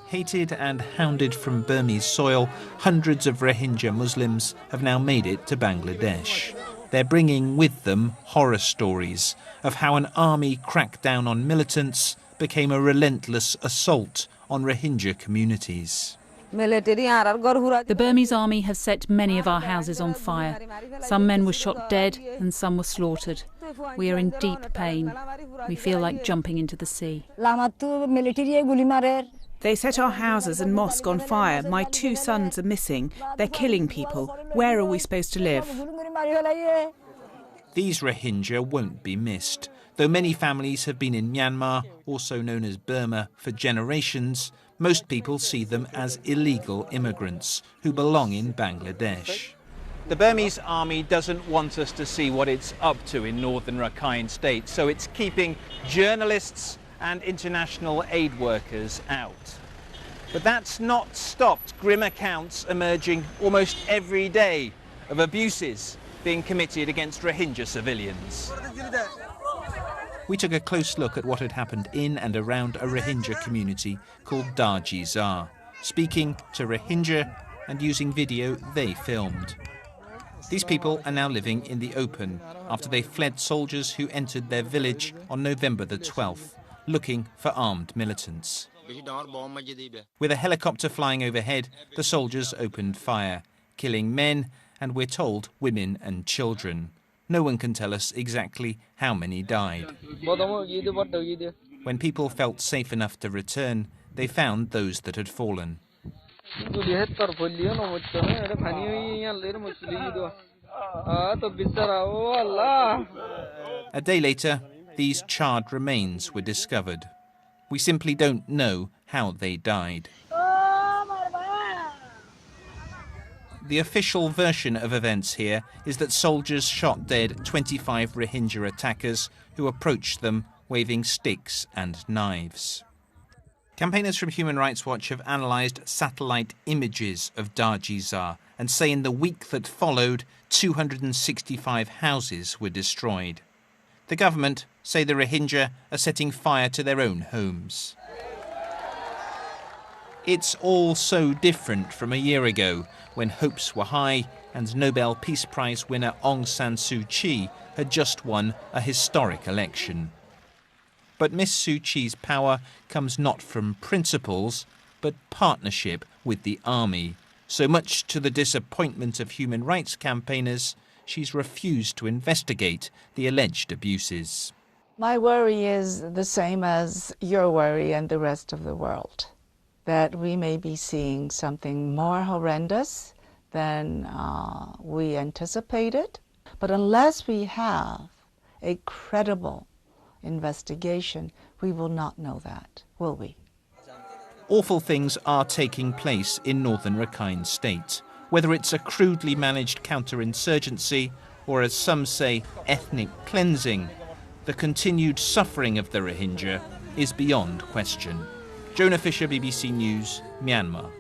Hated and hounded from Burmese soil, hundreds of Rohingya Muslims have now made it to Bangladesh. They're bringing with them horror stories of how an army crackdown on militants became a relentless assault on Rohingya communities. The Burmese army has set many of our houses on fire. Some men were shot dead and some were slaughtered. We are in deep pain. We feel like jumping into the sea. They set our houses and mosque on fire. My 2 sons are missing. They're killing people. Where are we supposed to live? These Rohingya won't be missed. Though many families have been in Myanmar, also known as Burma, for generations, most people see them as illegal immigrants who belong in Bangladesh. The Burmese army doesn't want us to see what it's up to in northern Rakhine State, so it's keeping journalists and international aid workers out. But that's not stopped grim accounts emerging almost every day of abuses being committed against Rohingya civilians. We took a close look at what had happened in and around a Rohingya community called Darjizar, speaking to Rohingya and using video they filmed. These people are now living in the open after they fled soldiers who entered their village on November the 12th, looking for armed militants. With a helicopter flying overhead, the soldiers opened fire, killing men and, we're told, women and children. No one can tell us exactly how many died. When people felt safe enough to return, they found those that had fallen. A day later, these charred remains were discovered. We simply don't know how they died. The official version of events here is that soldiers shot dead 25 Rohingya attackers who approached them waving sticks and knives. Campaigners from Human Rights Watch have analysed satellite images of Darjizar and say in the week that followed, 265 houses were destroyed. The government say the Rohingya are setting fire to their own homes. It's all so different from a year ago, when hopes were high and Nobel Peace Prize winner Aung San Suu Kyi had just won a historic election. But Miss Suu Kyi's power comes not from principles, but partnership with the army. So much to the disappointment of human rights campaigners, she's refused to investigate the alleged abuses. My worry is the same as your worry and the rest of the world, that we may be seeing something more horrendous than we anticipated. But unless we have a credible investigation, we will not know that, will we? Awful things are taking place in northern Rakhine State, whether it's a crudely managed counterinsurgency or, as some say, ethnic cleansing. The continued suffering of the Rohingya is beyond question. Jonah Fisher, BBC News, Myanmar.